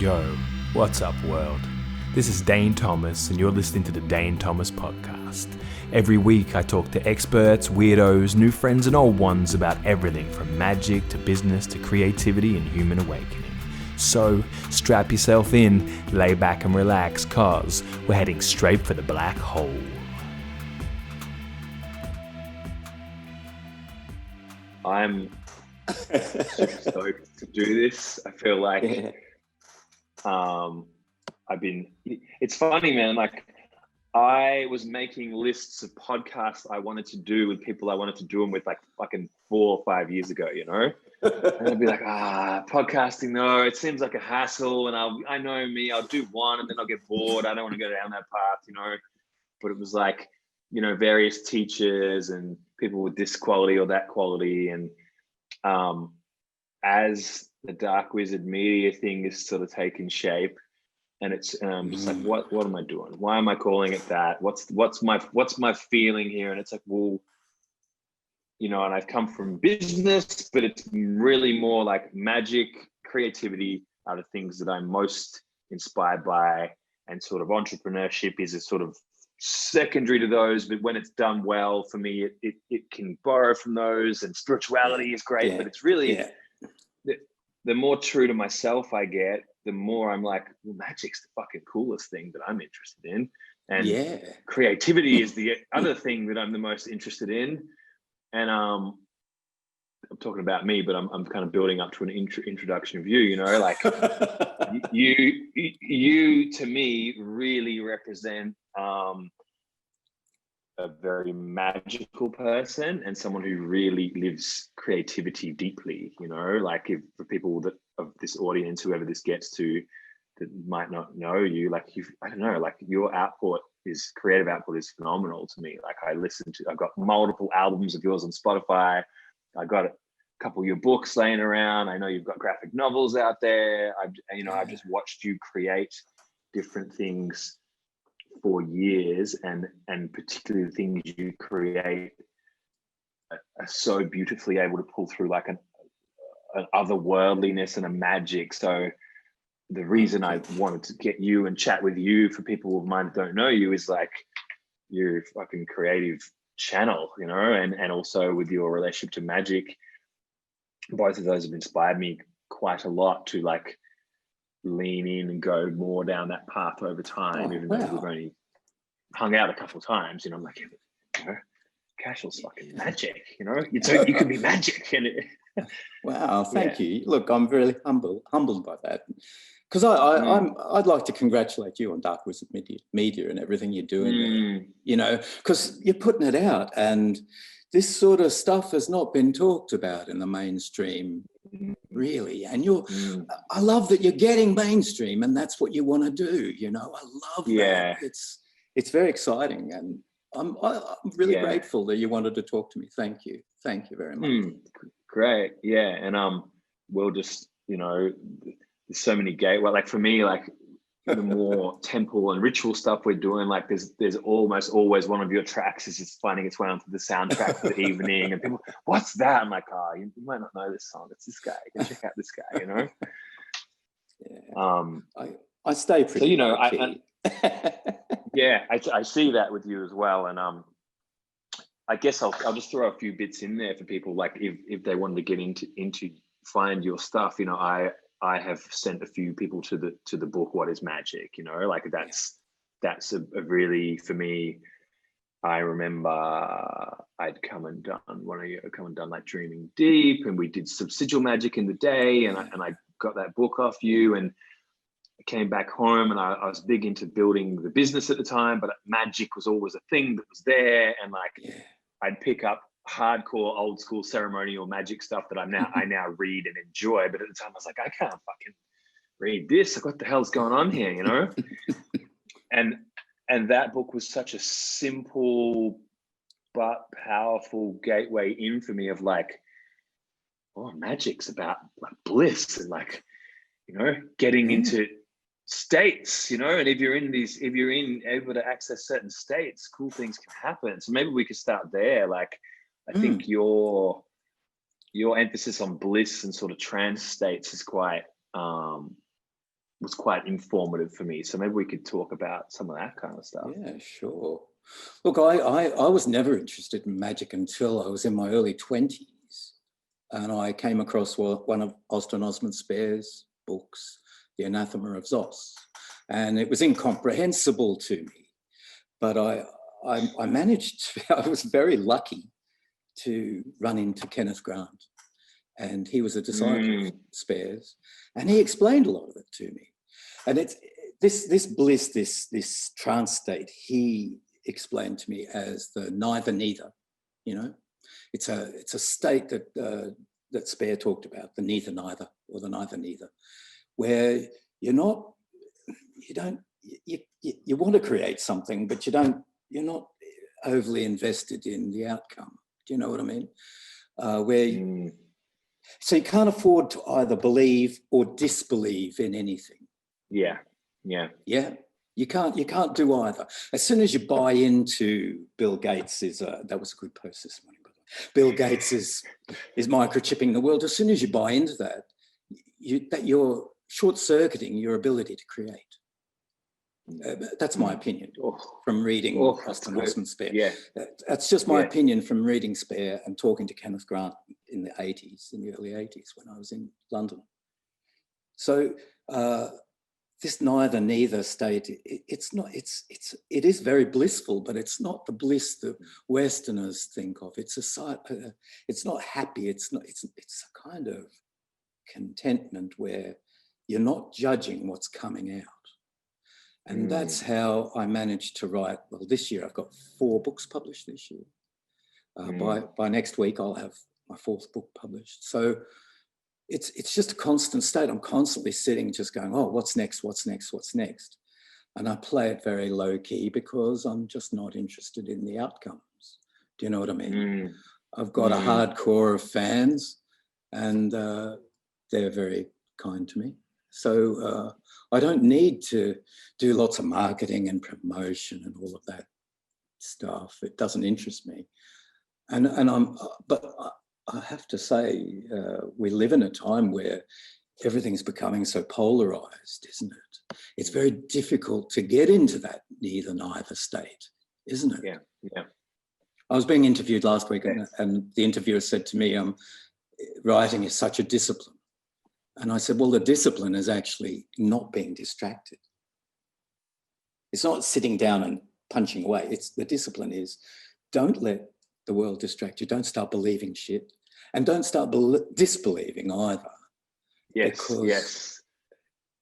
Yo, what's up, world? This is Dane Thomas, and you're listening to the Dane Thomas podcast. Every week, I talk to experts, weirdos, new friends, and old ones about everything from magic to business to creativity and human awakening. So, strap yourself in, lay back and relax, cause we're heading straight for the black hole. I'm super stoked to do this. I feel like it's funny, man, like I was making lists of podcasts I wanted to do with people I wanted to do them with like fucking 4 or 5 years ago, you know? And I'd be like, podcasting, no, it seems like a hassle, and I know me, I'll do one and then I'll get bored. I don't want to go down that path, you know? But it was like, you know, various teachers and people with this quality or that quality. And as the Dark Wizard media thing is sort of taking shape, and it's just like, what am I doing? Why am I calling it that? What's my feeling here? And it's like, well, you know, and I've come from business, but it's really more like magic, creativity are the things that I'm most inspired by, and sort of entrepreneurship is a sort of secondary to those, but when it's done well, for me, it can borrow from those, and spirituality is great, but it's really the more true to myself I get, the more I'm like, well, magic's the fucking coolest thing that I'm interested in, and creativity is the other thing that I'm the most interested in. And I'm talking about me, but I'm kind of building up to an introduction of you, you know, like you to me really represent a very magical person, and someone who really lives creativity deeply, you know, like if for people that of this audience, whoever this gets to, that might not know you, like I don't know, like your creative output is phenomenal to me. Like I've got multiple albums of yours on Spotify. I got a couple of your books laying around. I know you've got graphic novels out there. I've just watched you create different things for years, and particularly the things you create are so beautifully able to pull through like an otherworldliness and a magic. So the reason I wanted to get you and chat with you, for people of mine that don't know you, is like your fucking creative channel, you know, and also with your relationship to magic. Both of those have inspired me quite a lot to like lean in and go more down that path over time, even though we've only hung out a couple of times, you know. I'm like, you know, Caiseal's fucking magic, you know, you can be magic. And wow, thank you. Look, I'm really humbled by that, because I'd like to congratulate you on Dark Wizard Media and everything you're doing there, you know, because you're putting it out, and this sort of stuff has not been talked about in the mainstream, really. And I love that you're getting mainstream, and that's what you want to do, you know. I love that. It's very exciting, and I'm really grateful that you wanted to talk to me. Thank you very much. Great. And we'll just, you know, there's so many like for me, like the more temple and ritual stuff we're doing, like there's almost always one of your tracks is just finding its way onto the soundtrack for the evening, and people, what's that? I'm like, you might not know this song, it's this guy, you can check out this guy, you know. I stay pretty, so, you know, I see that with you as well. And I guess I'll just throw a few bits in there for people, like if they wanted to get into find your stuff, you know. I have sent a few people to the book What is Magic, you know, like that's a really, for me, I remember I'd come and done like Dreaming Deep, and we did Subsidial Magic in the day, and I got that book off you, and I came back home, and I was big into building the business at the time, but magic was always a thing that was there, and like I'd pick up hardcore old school ceremonial magic stuff that I now read and enjoy, but at the time I was like, I can't fucking read this, like what the hell's going on here, you know. and that book was such a simple but powerful gateway in for me of like, magic's about like bliss and like, you know, getting into states, you know, and if you're able to access certain states, cool things can happen. So maybe we could start there. Like I think your emphasis on bliss and sort of trance states is quite was quite informative for me. So maybe we could talk about some of that kind of stuff. Yeah, sure. Look, I was never interested in magic until I was in my early 20s. And I came across one of Austin Osman Spare's books, The Anathema of Zos. And it was incomprehensible to me. But I managed to, I was very lucky to run into Kenneth Grant. And he was a disciple of Spare's. And he explained a lot of it to me. And it's this bliss, this trance state, he explained to me as the neither neither. You know, it's a state that Spare talked about, the neither neither, or the neither neither, where you want to create something, but you're not overly invested in the outcome. Do you know what I mean? So you can't afford to either believe or disbelieve in anything. Yeah. You can't do either. As soon as you buy into Bill Gates that was a good post this morning, by the way. Bill Gates is microchipping the world. As soon as you buy into that, you're short-circuiting your ability to create. That's my opinion from reading Austin Osman Spare. Yeah. That's just my opinion from reading Spare and talking to Kenneth Grant in the early 80s when I was in London. So this neither neither state, it is very blissful, but it's not the bliss that Westerners think of. It's it's not happy. It's a kind of contentment where you're not judging what's coming out. And that's how I managed to write. Well, this year I've got 4 books published this year. By next week I'll have my 4th book published. So it's just a constant state. I'm constantly sitting, just going, oh, what's next? What's next? What's next? And I play it very low key because I'm just not interested in the outcomes. Do you know what I mean? I've got a hardcore of fans, and they're very kind to me. So I don't need to do lots of marketing and promotion and all of that stuff. It doesn't interest me. But I have to say, we live in a time where everything's becoming so polarized, isn't it? It's very difficult to get into that neither neither state, isn't it? Yeah. I was being interviewed last week, and the interviewer said to me, writing is such a discipline. And I said, well, the discipline is actually not being distracted. It's not sitting down and punching away. The discipline is, don't let the world distract you. Don't start believing shit, and don't start disbelieving either. Yes.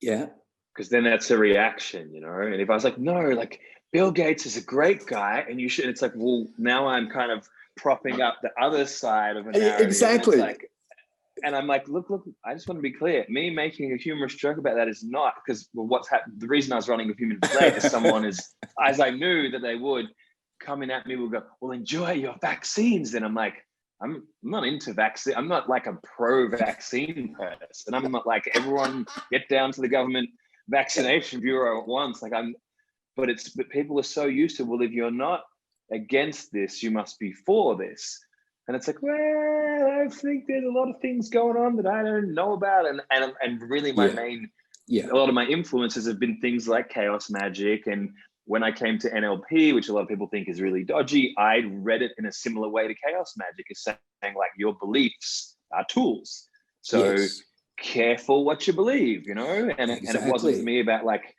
Yeah. Because then that's a reaction, you know. And if I was like, no, like Bill Gates is a great guy, and you should. It's like, well, now I'm kind of propping up the other side of a narrative. Exactly. And I'm like, look, I just want to be clear. Me making a humorous joke about that is not because what's happened. The reason I was running a few minutes late is someone is, as I knew that they would, coming at me will go, well, enjoy your vaccines. And I'm like, I'm not into vaccine. I'm not like a pro-vaccine person. I'm not like, everyone get down to the government vaccination bureau at once. But people are so used to, well, if you're not against this, you must be for this. And it's like, well, I think there's a lot of things going on that I don't know about. And really my a lot of my influences have been things like chaos magic. And when I came to NLP, which a lot of people think is really dodgy, I read it in a similar way to chaos magic, is saying like your beliefs are tools. So careful what you believe, you know? And it wasn't for me about like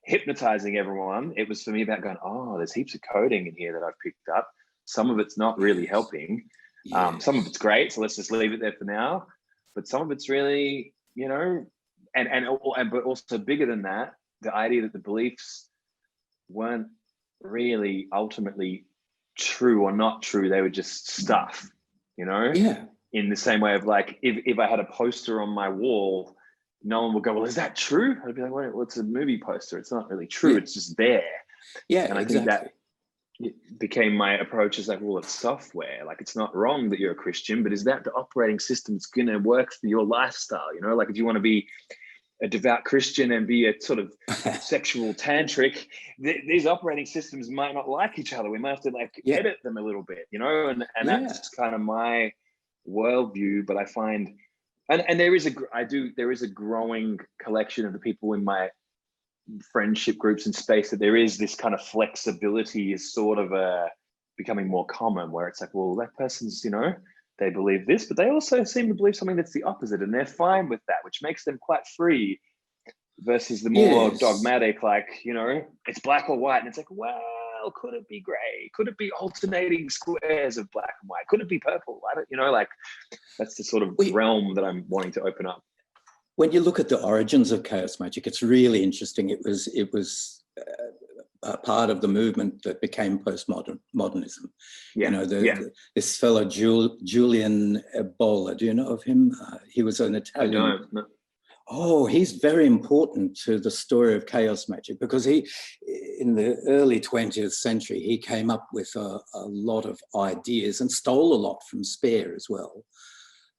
hypnotizing everyone. It was for me about going, oh, there's heaps of coding in here that I've picked up. Some of it's not really helping. Some of it's great, so let's just leave it there for now. But some of it's really, you know, but also bigger than that, the idea that the beliefs weren't really ultimately true or not true. They were just stuff, you know? Yeah. In the same way of like, if I had a poster on my wall, no one would go, well, is that true? I'd be like, well, it's a movie poster. It's not really true. It's just there. Yeah, and I think that it became my approach is like, well, it's software. Like, it's not wrong that you're a Christian, but is that the operating system that's going to work for your lifestyle? You know, like if you want to be a devout Christian and be a sort of sexual tantric, these operating systems might not like each other. We might have to like edit them a little bit, you know, and that's kind of my worldview. But I find And there is a growing collection of the people in my friendship groups and space that there is this kind of flexibility is sort of becoming more common, where it's like, well, that person's, they believe this, but they also seem to believe something that's the opposite, and they're fine with that, which makes them quite free, versus the more dogmatic, like, it's black or white, and it's like, well, could it be gray? Could it be alternating squares of black and white? Could it be purple? I don't, like, that's the sort of realm that I'm wanting to open up. When you look at the origins of chaos magic, it's really interesting. It was a part of the movement that became postmodernism. Yeah. This fellow Julian Ebola, do you know of him? He was an Italian. I don't. No. Oh, he's very important to the story of chaos magic, because he, in the early 20th century, he came up with a lot of ideas and stole a lot from Speer as well,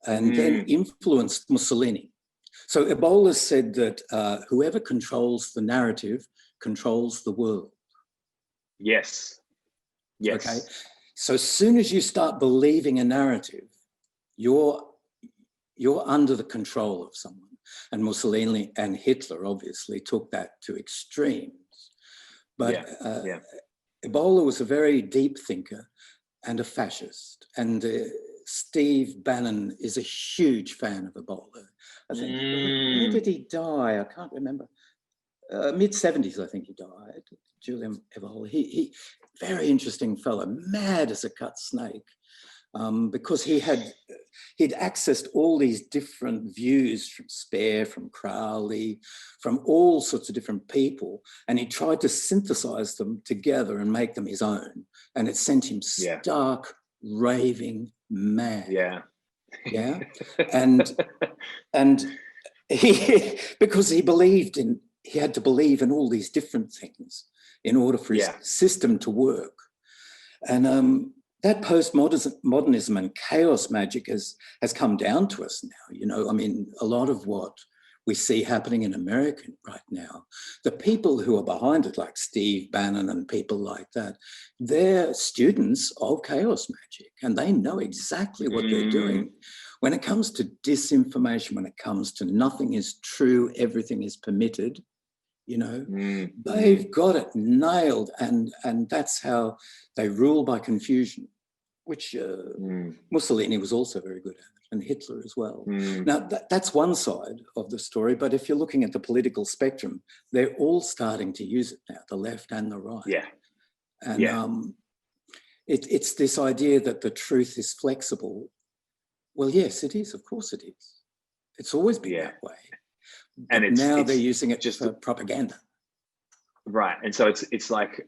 and then influenced Mussolini. So Ebola said that whoever controls the narrative controls the world. Yes. Okay. So as soon as you start believing a narrative, you're under the control of someone. And Mussolini and Hitler obviously took that to extremes. But Ebola was a very deep thinker and a fascist. And Steve Bannon is a huge fan of Ebola. I think, where did he die? I can't remember. Mid-70s, I think he died. Julian Ebola. He very interesting fellow, mad as a cut snake, because he'd accessed all these different views from Speer, from Crowley, from all sorts of different people, and he tried to synthesize them together and make them his own. And it sent him stark, raving mad. Yeah. And he, because he had to believe in all these different things in order for his system to work. And that postmodernism and chaos magic has come down to us now. I mean, a lot of what we see happening in America right now, the people who are behind it, like Steve Bannon and people like that, they're students of chaos magic, and they know exactly what they're doing. When it comes to disinformation, when it comes to nothing is true, everything is permitted, they've got it nailed, and that's how they rule by confusion, which Mussolini was also very good at, and Hitler as well. Now, that's one side of the story, but if you're looking at the political spectrum, they're all starting to use it now, the left and the right. And it's this idea that the truth is flexible. Well, yes, it is. Of course it is. It's always been that way. But and now they're using it just for propaganda. Right. And so it's like,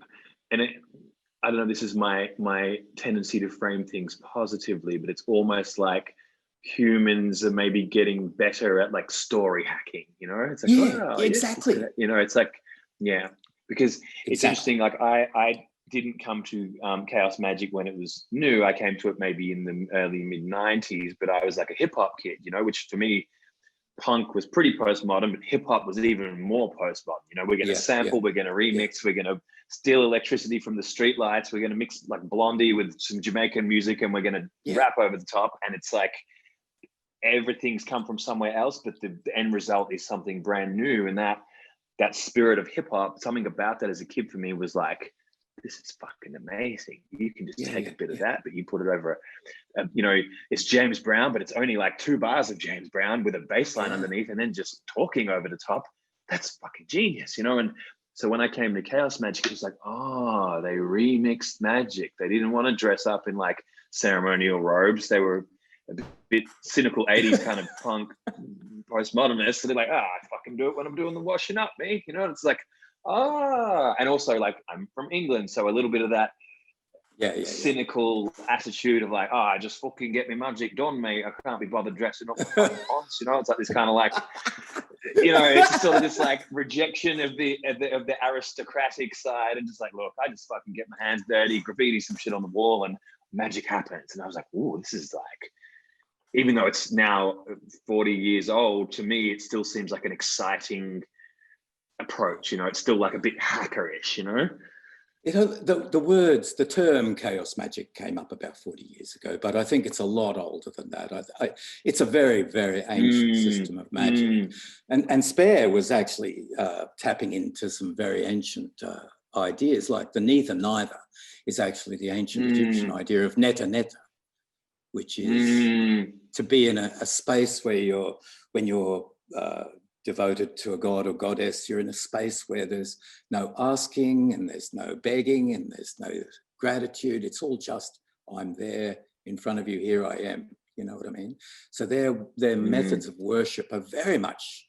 I don't know, this is my tendency to frame things positively, but it's almost like humans are maybe getting better at like story hacking, It's like, exactly. It's like, because it's interesting. Like I didn't come to chaos magic when it was new. I came to it maybe in the early mid-90s, but I was like a hip hop kid, which for me, punk was pretty postmodern, but hip hop was even more postmodern. We're going to sample, we're going to remix, we're going to steal electricity from the streetlights, we're going to mix like Blondie with some Jamaican music, and we're going to rap over the top. And it's like everything's come from somewhere else, but the end result is something brand new. And that spirit of hip hop, something about that as a kid for me was like, this is fucking amazing. You can just take a bit of that, but you put it over, it's James Brown, but it's only like 2 bars of James Brown with a bass line underneath, and then just talking over the top. That's fucking genius, And so when I came to chaos magic, it was like, oh, they remixed magic. They didn't want to dress up in like ceremonial robes. They were a bit cynical 80s kind of punk postmodernists. So they're like, I fucking do it when I'm doing the washing up, me. It's like, and also like I'm from England, so a little bit of that cynical attitude of like, I just fucking get me magic done, mate. I can't be bothered dressing up for fonts, It's like this kind of like, it's sort of this like rejection of the aristocratic side, and just like, look, I just fucking get my hands dirty, graffiti some shit on the wall, and magic happens. And I was like, ooh, this is like, even though it's now 40 years old, to me, it still seems like an exciting approach. It's still like a bit hackerish, the term chaos magic came up about 40 years ago, but I think it's a lot older than that. It's a very, very ancient system of magic. And Spare was actually tapping into some very ancient ideas, like the neither neither is actually the ancient Egyptian idea of netta netta, which is to be in a space where when you're devoted to a god or goddess, you're in a space where there's no asking and there's no begging and there's no gratitude. It's all just, I'm there in front of you, here I am. You know what I mean? So their methods of worship were very much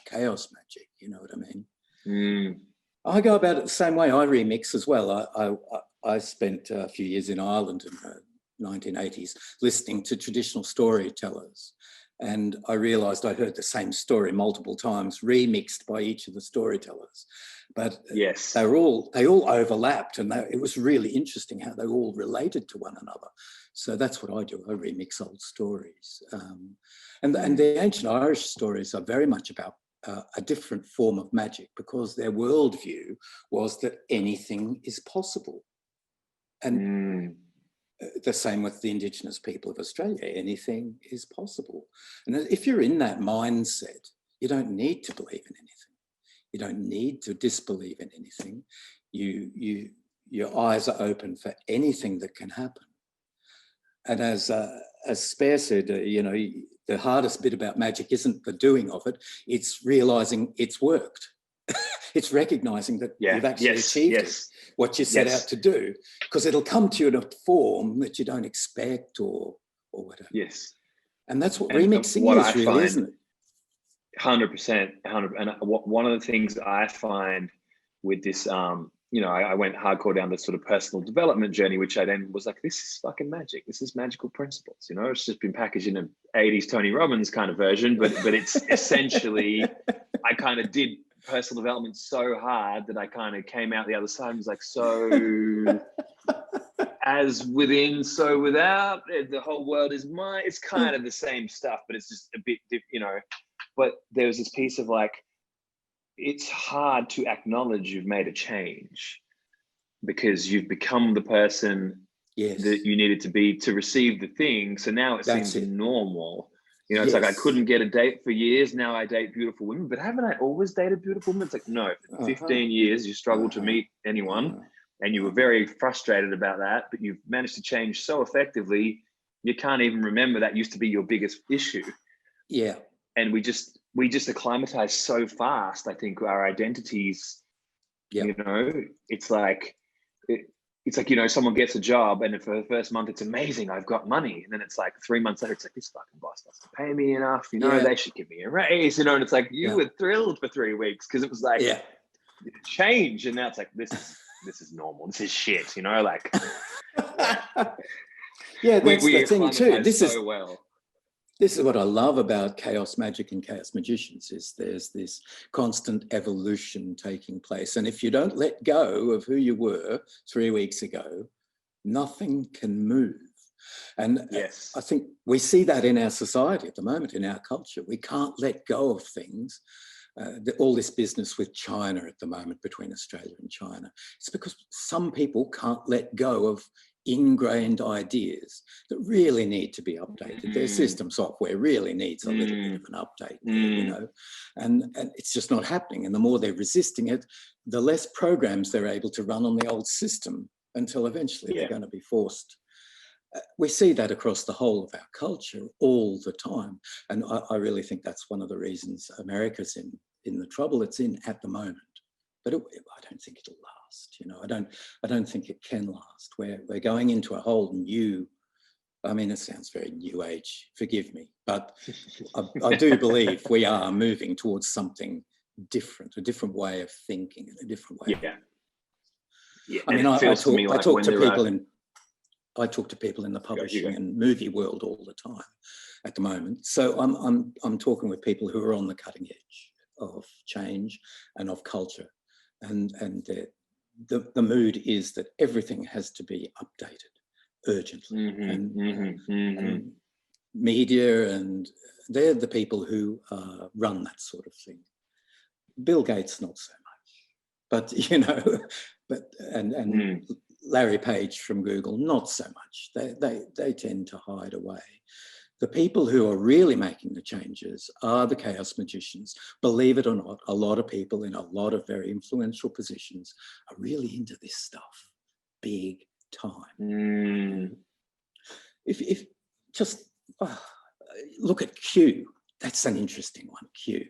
chaos magic. You know what I mean? I go about it the same way. I remix as well. I spent a few years in Ireland in the 1980s listening to traditional storytellers. And I realised I heard the same story multiple times, remixed by each of the storytellers. But yes, they all overlapped, and it was really interesting how they all related to one another. So that's what I do. I remix old stories. And the ancient Irish stories are very much about a different form of magic, because their worldview was that anything is possible. And the same with the Indigenous people of Australia. Anything is possible. And if you're in that mindset, you don't need to believe in anything. You don't need to disbelieve in anything. Your eyes are open for anything that can happen. And as Spare said, the hardest bit about magic isn't the doing of it, it's realising it's worked. It's recognising that you've actually achieved it, what you set out to do, because it'll come to you in a form that you don't expect or whatever. Yes. And that's what remixing is, really, isn't it? 100%. And one of the things I find with this, I went hardcore down this sort of personal development journey, which I then was like, this is fucking magic. This is magical principles. It's just been packaged in an 80s Tony Robbins kind of version, but it's essentially, I kind of did personal development so hard that I kind of came out the other side and was like, so as within, so without, the whole world is mine. It's kind of the same stuff, but it's just a bit, but there was this piece of like, it's hard to acknowledge you've made a change because you've become the person that you needed to be to receive the thing. So now it seems normal. It's like I couldn't get a date for years. Now I date beautiful women, but haven't I always dated beautiful women? It's like, no, for 15 years you struggled to meet anyone and you were very frustrated about that, but you've managed to change so effectively, you can't even remember that used to be your biggest issue. Yeah. And we just acclimatize so fast. I think our identities, it's like, someone gets a job and for the first month, it's amazing. I've got money. And then it's like 3 months later, it's like, this fucking boss doesn't pay me enough. They should give me a raise, and it's like, you were thrilled for 3 weeks because it was like change. And now it's like, this is normal. This is shit, like. That's the thing too. This is what I love about chaos magic and chaos magicians, is there's this constant evolution taking place. And if you don't let go of who you were 3 weeks ago, nothing can move. And I think we see that in our society at the moment, in our culture. We can't let go of things. All this business with China at the moment, between Australia and China, it's because some people can't let go of ingrained ideas that really need to be updated. Their system software really needs a little bit of an update, and it's just not happening. And the more they're resisting it, the less programs they're able to run on the old system, until eventually they're going to be forced. We see that across the whole of our culture all the time. And I really think that's one of the reasons America's in the trouble it's in at the moment. But I don't think it'll last. I don't think it can last. We're going into a whole new, it sounds very new age, forgive me, but I do believe we are moving towards something different, a different way of thinking and a different way. I talk to people in the publishing and movie world all the time at the moment. So I'm talking with people who are on the cutting edge of change and of culture. And the mood is that everything has to be updated urgently. And media, and they're the people who run that sort of thing. Bill Gates, not so much. But, you know, and Larry Page from Google, not so much. They tend to hide away. The people who are really making the changes are the chaos magicians. Believe it or not, a lot of people in a lot of very influential positions are really into this stuff, big time. If just look at Q, that's an interesting one, Q.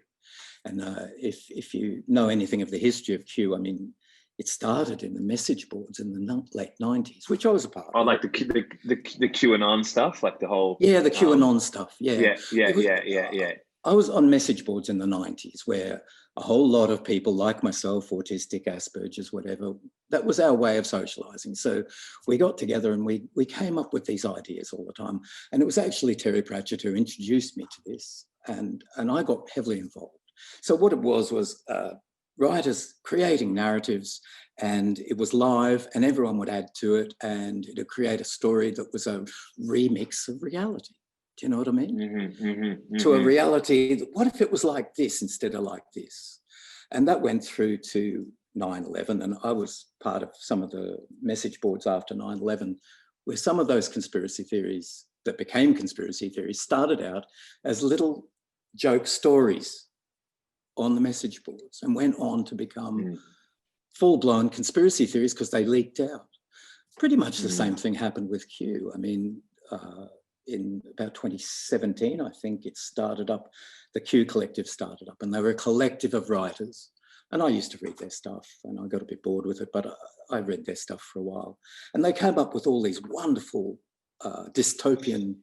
And if you know anything of the history of Q, I mean, it started in the message boards in the late 90s, which I was a part of. Oh, like the QAnon stuff, like the whole... Yeah, the QAnon stuff, yeah. Yeah. I was on message boards in the 90s where a whole lot of people like myself, autistic, Asperger's, whatever, that was our way of socialising. So we got together and we came up with these ideas all the time. And it was actually Terry Pratchett who introduced me to this, and I got heavily involved. So what it was writers creating narratives, and it was live and everyone would add to it, and it would create a story that was a remix of reality. Do you know what I mean? To a reality, what if it was like this instead of like this? And that went through to 9/11, and I was part of some of the message boards after 9/11, where some of those conspiracy theories that became conspiracy theories started out as little joke stories on the message boards and went on to become full-blown conspiracy theories because they leaked out. Pretty much the same thing happened with Q. I mean, in about 2017, I think it started up, the Q Collective started up, and they were a collective of writers. And I used to read their stuff and I got a bit bored with it, but I read their stuff for a while. And they came up with all these wonderful dystopian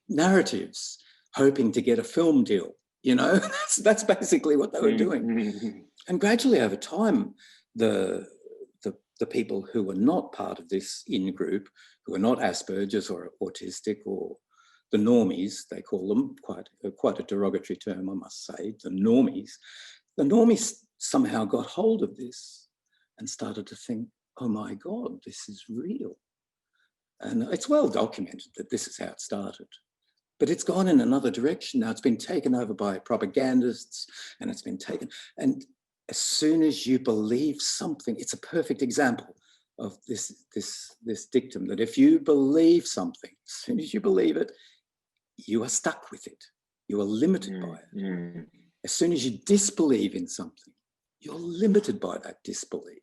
narratives, hoping to get a film deal. You know, that's basically what they were doing. And gradually over time, the people who were not part of this in-group, who were not Asperger's or autistic or the normies, they call them, quite a derogatory term, I must say, the normies somehow got hold of this and started to think, oh my God, this is real. And it's well documented that this is how it started. But it's gone in another direction now. It's been taken over by propagandists, and it's been taken. And as soon as you believe something, it's a perfect example of this dictum that if you believe something, as soon as you believe it, you are stuck with it. You are limited by it. As soon as you disbelieve in something, you're limited by that disbelief.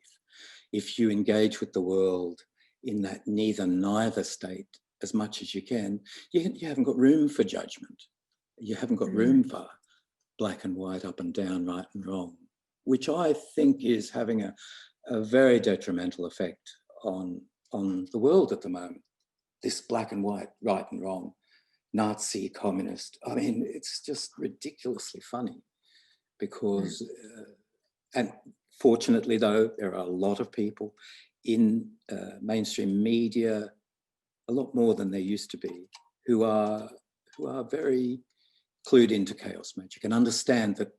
If you engage with the world in that neither state as much as you can, you haven't got room for judgment. You haven't got room for black and white, up and down, right and wrong, which I think is having a very detrimental effect on the world at the moment. This black and white, right and wrong, Nazi, communist. I mean, it's just ridiculously funny because, and fortunately though, there are a lot of people in mainstream media, a lot more than there used to be, who are very clued into chaos magic and understand that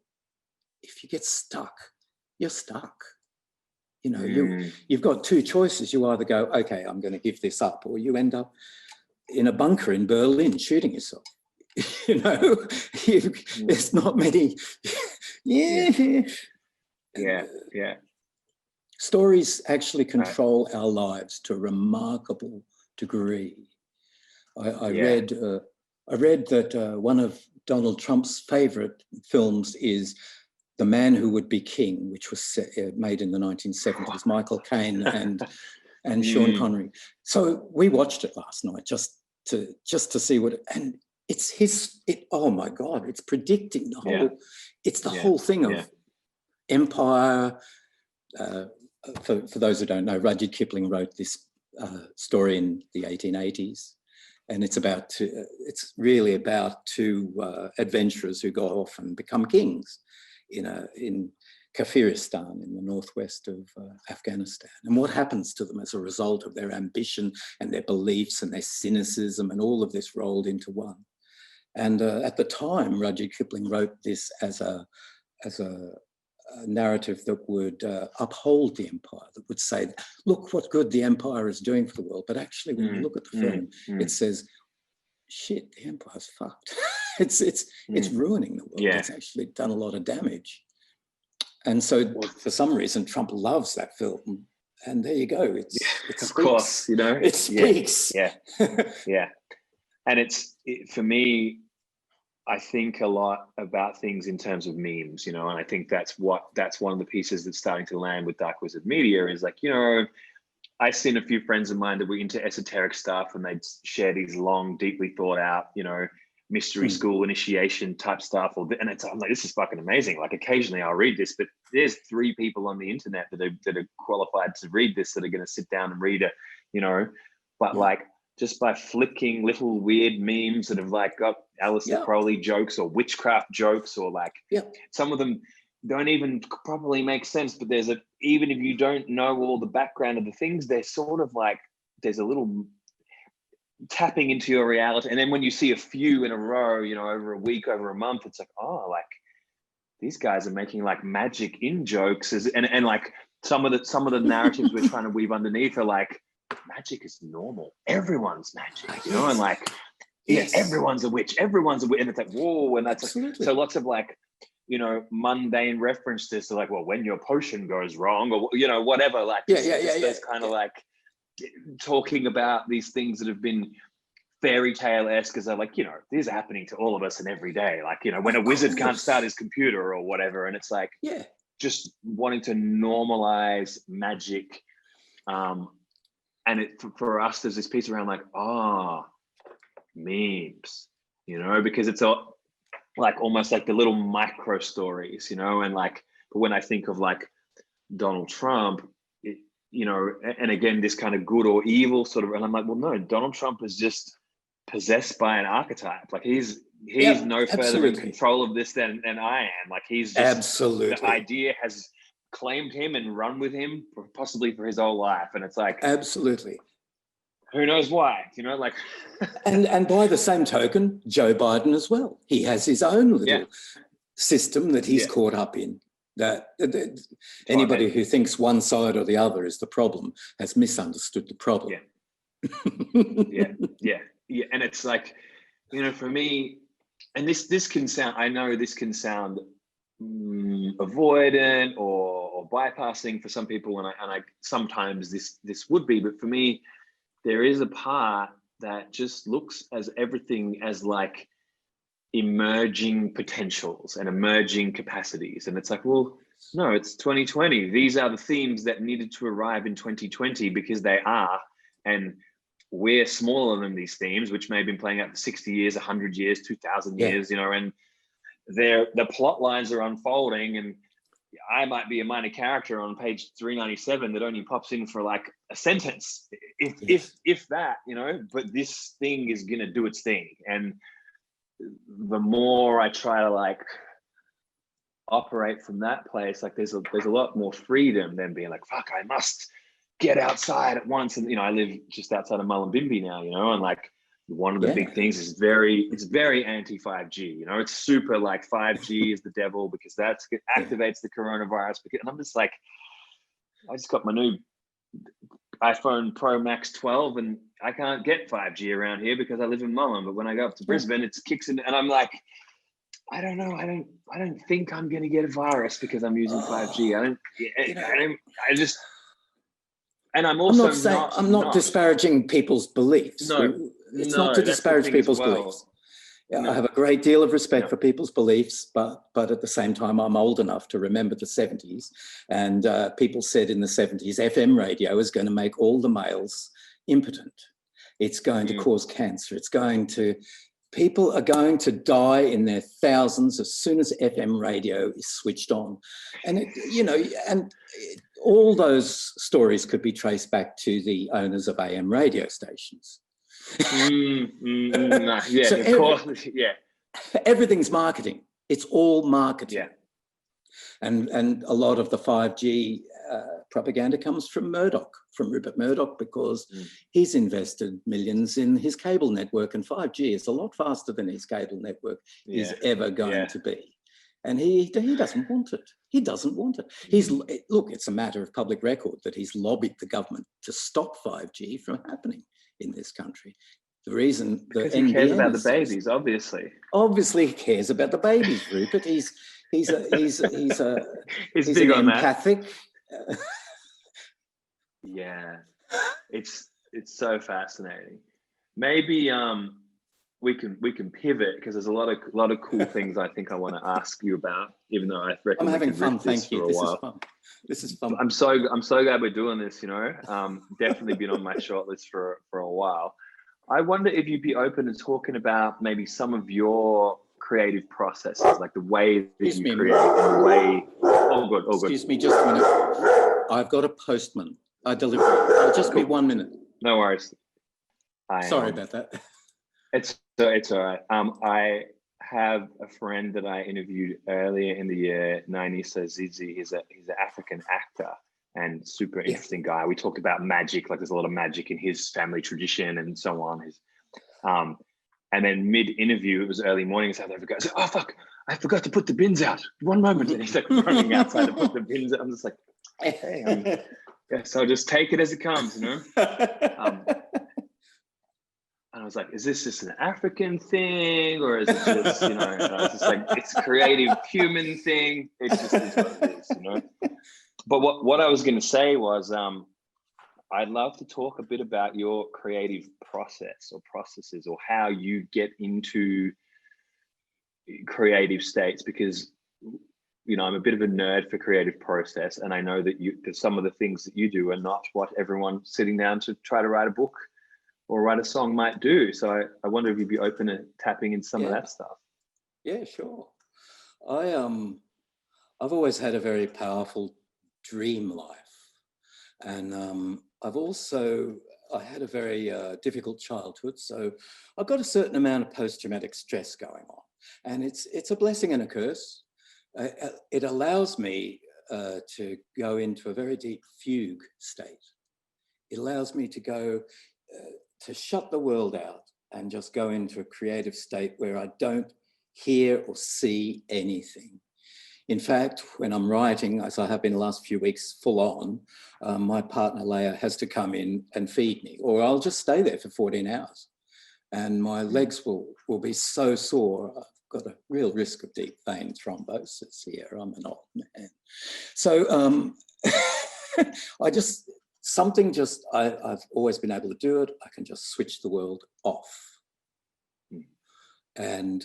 if you get stuck, you're stuck. You know, you've got two choices. You either go, okay, I'm going to give this up, or you end up in a bunker in Berlin shooting yourself. You know, there's not many. Yeah. Stories actually control our lives to a remarkable degree. I read that one of Donald Trump's favorite films is The Man Who Would Be King, which was made in the 1970s, Michael Caine and Sean Connery. So we watched it last night just to see what, and it's oh my God, it's predicting the whole, it's the whole thing of empire. For those who don't know, Rudyard Kipling wrote this story in the 1880s, and it's really about two adventurers who go off and become kings in Kafiristan in the northwest of Afghanistan, and what happens to them as a result of their ambition and their beliefs and their cynicism and all of this rolled into one. And at the time, Rudyard Kipling wrote this as a narrative that would uphold the empire, that would say, look what good the empire is doing for the world. But actually, when you look at the film, it says, shit, the empire's fucked. It's ruining the world. It's actually done a lot of damage. And so for some reason, Trump loves that film. And there you go. It of speaks. Course, you know, it speaks. Yeah. And for me, I think a lot about things in terms of memes, you know, and I think that's one of the pieces that's starting to land with Dark Wizard Media is like, you know, I've seen a few friends of mine that were into esoteric stuff and they'd share these long, deeply thought out, you know, mystery school initiation type stuff. I'm like, this is fucking amazing. Like occasionally I'll read this, but there's 3 people on the internet that are qualified to read this that are going to sit down and read it, you know, but like just by flicking little weird memes that have like got Aleister Crowley jokes or witchcraft jokes or like some of them don't even properly make sense, but even if you don't know all the background of the things, they're sort of like, there's a little tapping into your reality. And then when you see a few in a row, you know, over a week, over a month, it's like, oh, like these guys are making like magic in jokes and like some of the narratives we're trying to weave underneath are like, magic is normal. Everyone's magic, you know, and like, everyone's a witch. Everyone's a witch. And it's like, whoa. And that's like, so lots of like, you know, mundane references to like, well, when your potion goes wrong or, you know, whatever, like, those kind of like talking about these things that have been fairy tale-esque because they're like, you know, these are happening to all of us in every day. Like, you know, when a wizard can't start his computer or whatever. And it's like, just wanting to normalize magic. And for us, there's this piece around like, memes, you know, because it's like almost like the little micro stories, you know, and like, but when I think of like Donald Trump, you know, and again, this kind of good or evil sort of, and I'm like, well, no, Donald Trump is just possessed by an archetype. Like he's no further in control of this than I am. Like he's just, the idea has claimed him and run with him possibly for his whole life. And it's like, absolutely. Who knows why, you know, like. and by the same token, Joe Biden as well. He has his own little system that he's caught up in. That anybody who thinks one side or the other is the problem has misunderstood the problem. Yeah. And it's like, you know, for me, and this can sound, I know this can sound avoidant or bypassing for some people, and I sometimes this would be, but for me, there is a part that just looks as everything as like emerging potentials and emerging capacities. And it's like, well, no, it's 2020. These are the themes that needed to arrive in 2020 because they are, and we're smaller than these themes, which may have been playing out for 60 years, 100 years, 2,000 years, you know, and the plot lines are unfolding, and I might be a minor character on page 397 that only pops in for like a sentence, if that, you know, but this thing is going to do its thing. And the more I try to like operate from that place, like there's a lot more freedom than being like, fuck, I must get outside at once. And, you know, I live just outside of Mullumbimby now, you know, and like one of the big things is it's very anti 5G, you know, it's super like 5G is the devil because it activates the coronavirus. And I'm just like, I just got my new iPhone Pro Max 12 and I can't get 5G around here because I live in Mullen, but when I go up to Brisbane, it kicks in, and I'm like, I don't know. I don't think I'm going to get a virus because I'm using 5G. I'm not disparaging people's beliefs. No, it's not to disparage people's beliefs. Yeah, I have a great deal of respect for people's beliefs, but at the same time, I'm old enough to remember the 70s. And people said in the 70s, FM radio is going to make all the males impotent. It's going to cause cancer. People are going to die in their thousands as soon as FM radio is switched on. And, all those stories could be traced back to the owners of AM radio stations. Of course. Yeah. Everything's marketing. It's all marketing. Yeah. And a lot of the 5G propaganda comes from Rupert Murdoch, because he's invested millions in his cable network, and 5G is a lot faster than his cable network is ever going to be. And he doesn't want it. He doesn't want it. It's a matter of public record that he's lobbied the government to stop 5G from happening in this country. The reason because he cares about the babies, obviously. Obviously, he cares about the babies, Rupert. He's big on empathic. Yeah, it's so fascinating. Maybe we can pivot, because there's a lot of cool things I think I want to ask you about. Even though I reckon I'm having fun. Thank you. This is fun. This is fun. I'm so glad we're doing this. Definitely been on my shortlist for a while. I wonder if you'd be open to talking about maybe some of your creative processes, like the way that you create, and the way. All good. Excuse me, just a minute. I've got a postman. I deliver. It'll just be 1 minute. No worries. Sorry about that. It's all right. I have a friend that I interviewed earlier in the year, Nainisa Zizi. He's an African actor and super interesting guy. We talked about magic, like there's a lot of magic in his family tradition and so on. And then mid-interview, it was early morning in South Africa. I said, "Oh fuck, I forgot to put the bins out. 1 moment." And he's like running outside to put the bins out. I'm just like, hey, guess I'll just take it as it comes, And I was like, is this just an African thing, or is it just, and I was just like, it's a creative human thing. It just is what it is, But what I was going to say was, I'd love to talk a bit about your creative process or processes, or how you get into creative states, because, I'm a bit of a nerd for creative process. And I know that some of the things that you do are not what everyone sitting down to try to write a book or write a song might do. So I wonder if you'd be open to tapping in some of that stuff. Yeah, sure. I've always had a very powerful dream life. And I had a very difficult childhood. So I've got a certain amount of post-traumatic stress going on. And it's a blessing and a curse. It allows me to go into a very deep fugue state. It allows me to go to shut the world out and just go into a creative state where I don't hear or see anything. In fact, when I'm writing, as I have been the last few weeks full on, my partner Leia has to come in and feed me, or I'll just stay there for 14 hours. And my legs will be so sore. I've got a real risk of deep vein thrombosis here. I'm an old man. So I've always been able to do it. I can just switch the world off. And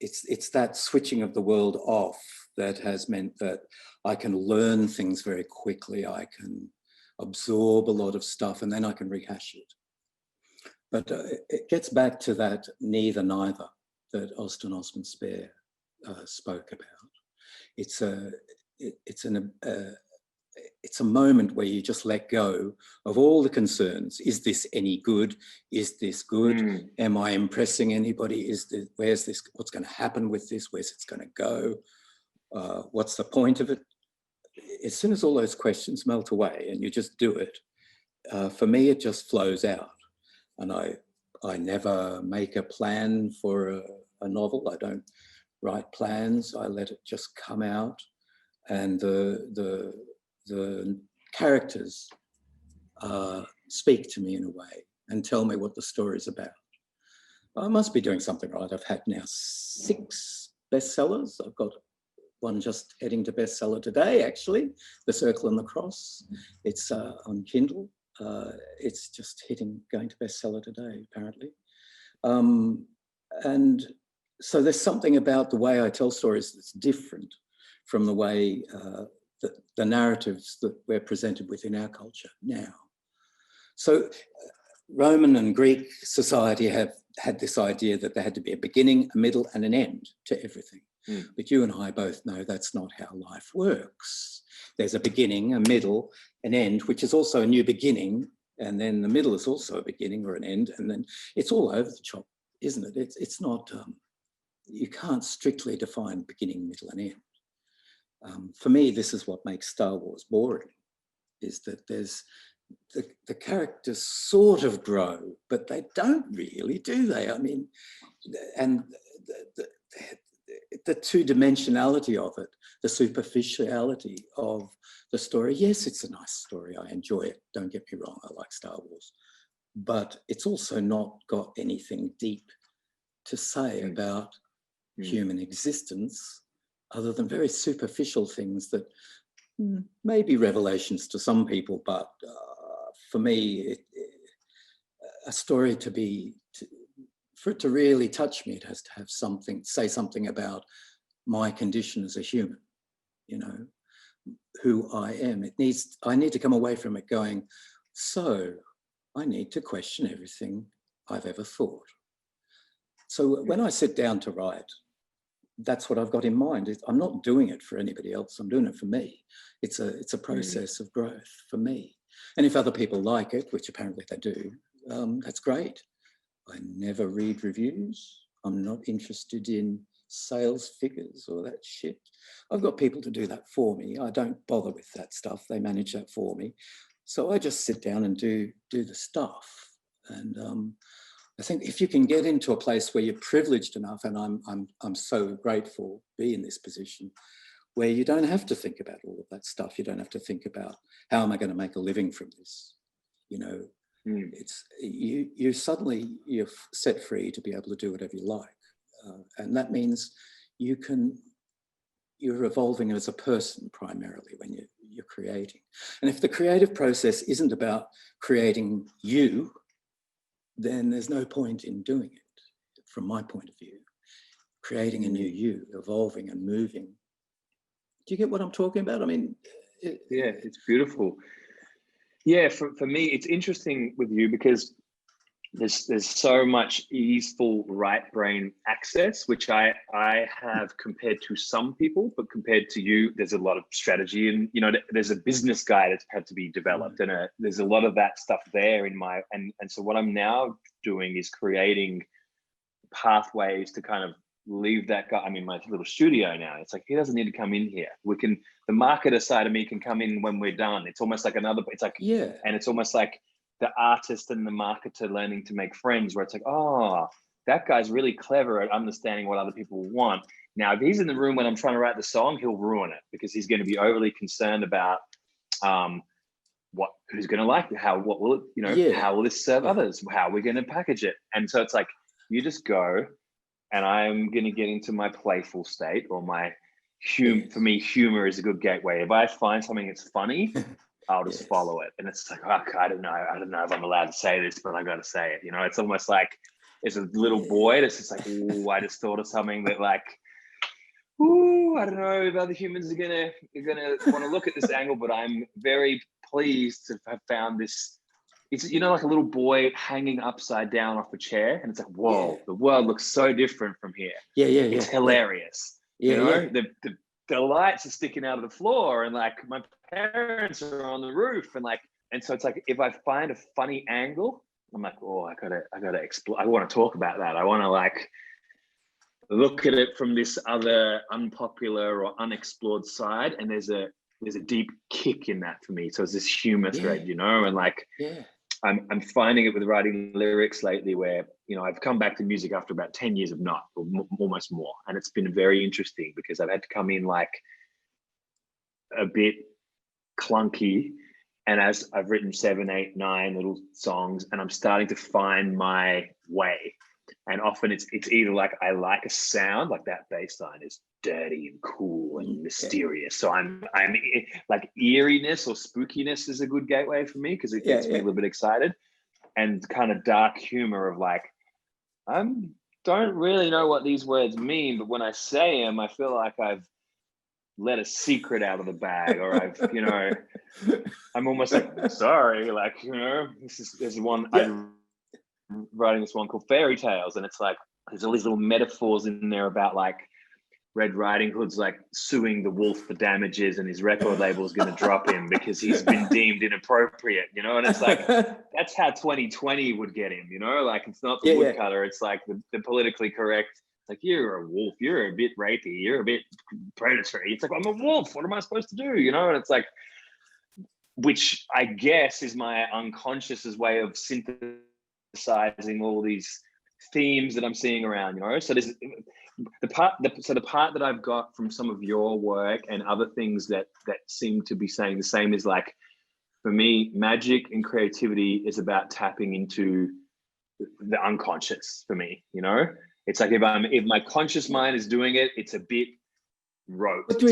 it's that switching of the world off that has meant that I can learn things very quickly. I can absorb a lot of stuff, and then I can rehash it. But it gets back to that neither that Austin Osman Spare spoke about. It's a moment where you just let go of all the concerns. Is this any good? Is this good? Am I impressing anybody? Where's this? What's going to happen with this? Where's it going to go? What's the point of it? As soon as all those questions melt away and you just do it, for me, it just flows out. And I never make a plan for a novel. I don't write plans. I let it just come out. And the characters speak to me in a way and tell me what the story's about. I must be doing something right. I've had now 6 bestsellers. I've got one just heading to bestseller today, actually, The Circle and the Cross. It's on Kindle. It's just going to bestseller today, apparently. And so there's something about the way I tell stories that's different from the way the narratives that we're presented with in our culture now. So Roman and Greek society have had this idea that there had to be a beginning, a middle, and an end to everything. But you and I both know that's not how life works. There's a beginning, a middle, an end, which is also a new beginning, and then the middle is also a beginning or an end, and then it's all over the shop, isn't it? It's not, you can't strictly define beginning, middle, and end. For me, this is what makes Star Wars boring, is that there's the characters sort of grow, but they don't really, do they? I mean, and the two-dimensionality of it, the superficiality of the story. Yes, it's a nice story. I enjoy it. Don't get me wrong. I like Star Wars. But it's also not got anything deep to say about human existence, other than very superficial things that may be revelations to some people, but for me, a story for it to really touch me, it has to have something, say something about my condition as a human, you know, who I am. I need to come away from it going, so I need to question everything I've ever thought. So when I sit down to write, that's what I've got in mind. I'm not doing it for anybody else. I'm doing it for me. It's a process of growth for me. And if other people like it, which apparently they do, that's great. I never read reviews. I'm not interested in sales figures or that shit. I've got people to do that for me. I don't bother with that stuff. They manage that for me. So I just sit down and do the stuff. And I think if you can get into a place where you're privileged enough, and I'm so grateful to be in this position, where you don't have to think about all of that stuff. You don't have to think about how am I going to make a living from this. You know, it's you're set free to be able to do whatever you like, and that means you're evolving as a person primarily when you're creating. And if the creative process isn't about creating you, then there's no point in doing it, from my point of view. Creating a new you, evolving and moving. Do you get what I'm talking about? I mean... Yeah, it's beautiful. Yeah, for me, it's interesting with you because there's so much easeful right brain access, which I have compared to some people, but compared to you, there's a lot of strategy, and you know, there's a business guide that's had to be developed, and there's a lot of that stuff there in my and so what I'm now doing is creating pathways to kind of leave that guy. I'm in my little studio now. It's like he doesn't need to come in here. The marketer side of me can come in when we're done. It's almost like and it's almost like the artist and the marketer learning to make friends, where it's like, oh, that guy's really clever at understanding what other people want. Now, if he's in the room when I'm trying to write the song, he'll ruin it because he's going to be overly concerned about who's going to like it, how will this serve others, how we're going to package it. And so it's like, you just go, and I'm going to get into my playful state, or my for me, humor is a good gateway. If I find something that's funny, I'll just follow it. And it's like, oh, I don't know if I'm allowed to say this, but I got to say it. You know, it's almost like it's a little boy that's just like, ooh, I just thought of something that like, ooh, I don't know if other humans are gonna want to look at this angle, but I'm very pleased to have found this. It's, you know, like a little boy hanging upside down off a chair, and it's like, whoa, the world looks so different from here. It's hilarious. You know, the lights are sticking out of the floor, and like my parents are on the roof, and so it's like, if I find a funny angle, I'm like, oh, I gotta explore. I want to talk about that. I want to like look at it from this other unpopular or unexplored side, and there's a deep kick in that for me. So it's this humor thread, you know, and like I'm finding it with writing lyrics lately, where, you know, I've come back to music after about 10 years of not, or almost more, and it's been very interesting because I've had to come in like a bit clunky, and as I've written 7, 8, 9 little songs, and I'm starting to find my way. And often it's either like I like a sound, like that bass line is dirty and cool and mysterious. So I'm like eeriness or spookiness is a good gateway for me because it gets me a little bit excited. And kind of dark humor of like, I don't really know what these words mean, but when I say them, I feel like I've let a secret out of the bag, or I've, you know, I'm almost like, sorry, like, you know, there's one. I'm writing this one called Fairy Tales, and it's like there's all these little metaphors in there about like Red Riding Hood's like suing the wolf for damages, and his record label is going to drop him because he's been deemed inappropriate, you know. And it's like, that's how 2020 would get him, you know. Like, it's not the woodcutter, it's like the politically correct. It's like, you're a wolf, you're a bit rapey, you're a bit predatory. It's like, I'm a wolf, what am I supposed to do, you know? And it's like, which I guess is my unconscious's way of synthesizing all these themes that I'm seeing around, you know. So there's the part that I've got from some of your work and other things that seem to be saying the same is like, for me, magic and creativity is about tapping into the unconscious for me, you know. It's like if my conscious mind is doing it, it's a bit rote. What do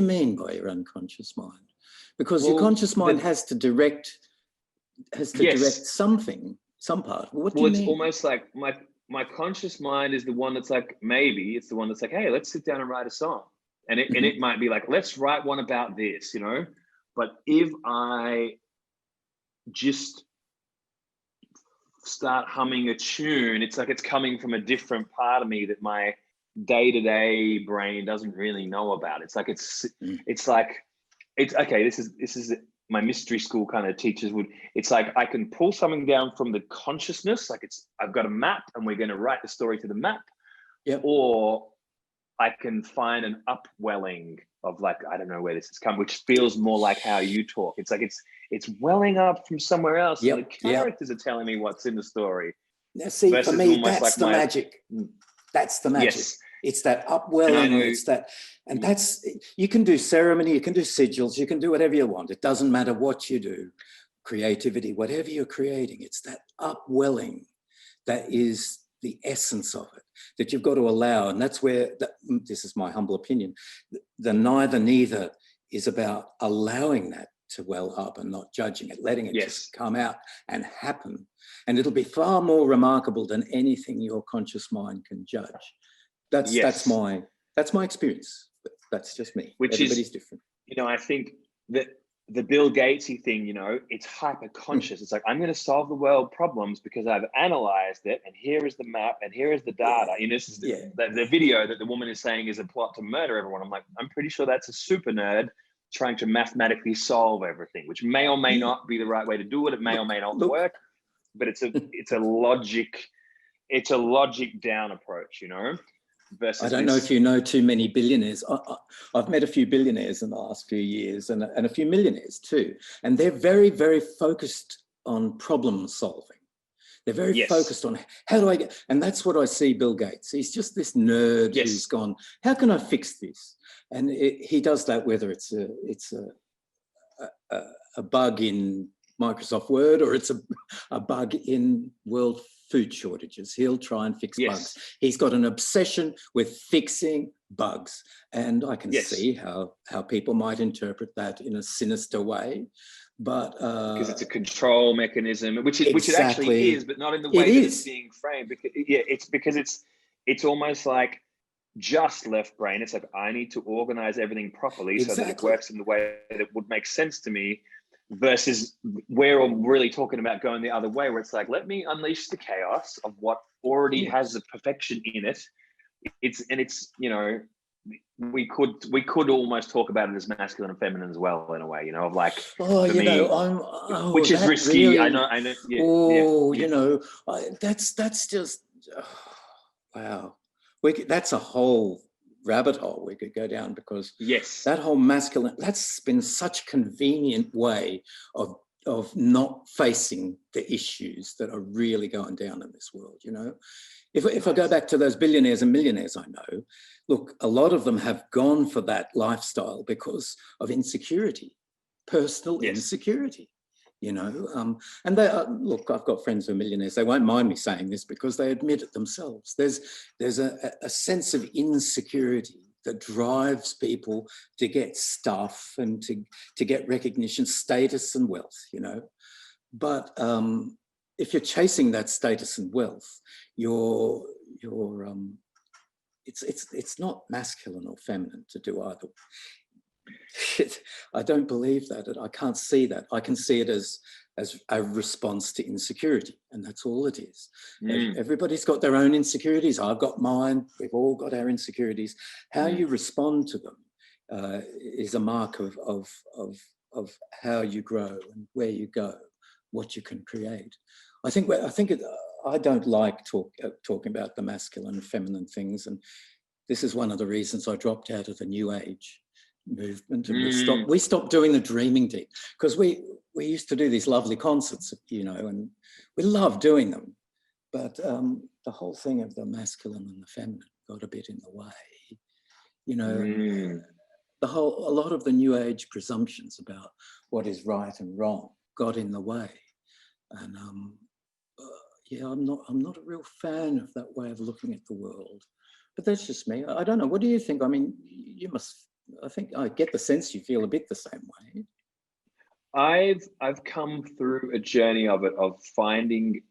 you mean by your unconscious mind? Because your conscious mind has to direct something, some part. What do you mean? It's almost like my conscious mind is the one that's like, maybe it's the one that's like, hey, let's sit down and write a song. And it might be like, let's write one about this, you know? But if I just start humming a tune, it's like it's coming from a different part of me that my day-to-day brain doesn't really know about. It's like it's okay. This is my mystery school kind of teachers would. It's like I can pull something down from the consciousness, like I've got a map and we're going to write the story to the map. Yep. Or I can find an upwelling of like, I don't know where this has come, which feels more like how you talk. It's like it's welling up from somewhere else. Yep. And the characters are telling me what's in the story. Now, see, for me, that's the magic. That's the magic. Yes. It's that upwelling. It's that, and that's, you can do ceremony, you can do sigils, you can do whatever you want. It doesn't matter what you do. Creativity, whatever you're creating, it's that upwelling that is the essence of it that you've got to allow. And that's where, this is my humble opinion, the neither is about allowing that to well up and not judging it, letting it just come out and happen. And it'll be far more remarkable than anything your conscious mind can judge. That's my experience. That's just me. Everybody's different. You know, I think that the Bill Gatesy thing, you know, it's hyper conscious. It's like, I'm going to solve the world problems because I've analyzed it, and here is the map, and here is the data. You know, this is the video that the woman is saying is a plot to murder everyone. I'm like, I'm pretty sure that's a super nerd trying to mathematically solve everything, which may or may not be the right way to do it. It may or may not work, but it's a logic down approach, you know. Versus I don't know if you know too many billionaires. I've met a few billionaires in the last few years and a few millionaires too. And they're very, very focused on problem solving. They're very focused on how do I get, and that's what I see Bill Gates. He's just this nerd who's gone, how can I fix this? And he does that whether it's a bug in Microsoft Word or it's a bug in world food shortages. He'll try and fix bugs. He's got an obsession with fixing bugs. And I can see how people might interpret that in a sinister way. But because it's a control mechanism, which it actually is, but not in the way that it's being framed. Because, it's almost like just left brain. It's like, I need to organize everything properly so that it works in the way that would make sense to me. Versus we're really talking about going the other way, where it's like, let me unleash the chaos of what already has the perfection in it. It's you know, we could almost talk about it as masculine and feminine as well, in a way, you know, of like, which is risky. Really, I know. You know, that's just wow. That's a whole rabbit hole we could go down, because that whole masculine, that's been such a convenient way of not facing the issues that are really going down in this world, you know. If I go back to those billionaires and millionaires I know, look, a lot of them have gone for that lifestyle because of insecurity, personal insecurity, you know. And they look, I've got friends who are millionaires. They won't mind me saying this because they admit it themselves. There's a sense of insecurity that drives people to get stuff and to get recognition, status and wealth, you know. But if you're chasing that status and wealth, it's not masculine or feminine to do either. I don't believe that. I can't see that. I can see it as a response to insecurity, and that's all it is. Everybody's got their own insecurities. I've got mine. We've all got our insecurities. How you respond to them is a mark of how you grow and where you go, what you can create. I don't like talking about the masculine and feminine things, and this is one of the reasons I dropped out of the New Age movement, and we stopped doing the dreaming deep, because we used to do these lovely concerts, you know, and we loved doing them, but the whole thing of the masculine and the feminine got a bit in the way, you know. A lot of the New Age presumptions about what is right and wrong got in the way, and I'm not a real fan of that way of looking at the world. But that's just me. I don't know. What do you think? I mean, I think I get the sense you feel a bit the same way. I've come through a journey of finding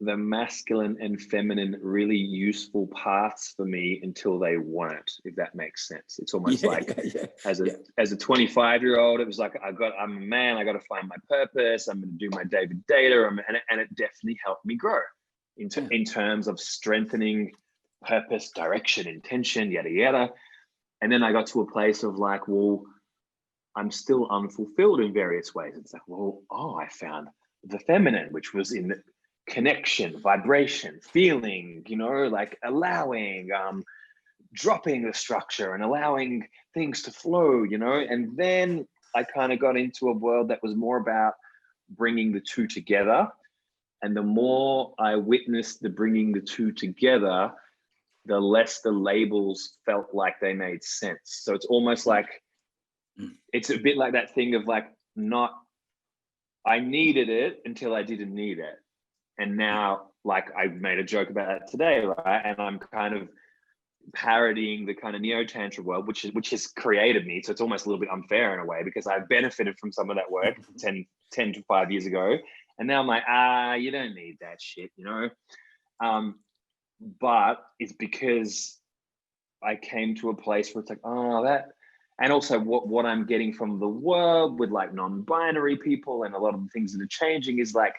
the masculine and feminine really useful parts for me until they weren't, if that makes sense. It's almost as a 25-year-old, it was like, I'm a man, I got to find my purpose, I'm going to do my David data, and it definitely helped me grow in terms of strengthening purpose, direction, intention, yada yada. And then I got to a place of like, well, I'm still unfulfilled in various ways. It's like, well, I found the feminine, which was in the connection, vibration, feeling, like allowing, dropping the structure and allowing things to flow, and then I kind of got into a world that was more about bringing the two together. And the more I witnessed the bringing the two together, the less the labels felt like they made sense. So it's almost like, it's a bit like that thing of like, I needed it until I didn't need it. And now, like, I made a joke about that today, right? And I'm kind of parodying the kind of neo-tantra world, which has created me. So it's almost a little bit unfair in a way, because I've benefited from some of that work 10 to 5 years ago. And now I'm like, you don't need that shit, but it's because I came to a place where it's like, that, and also what I'm getting from the world with like non-binary people and a lot of the things that are changing is like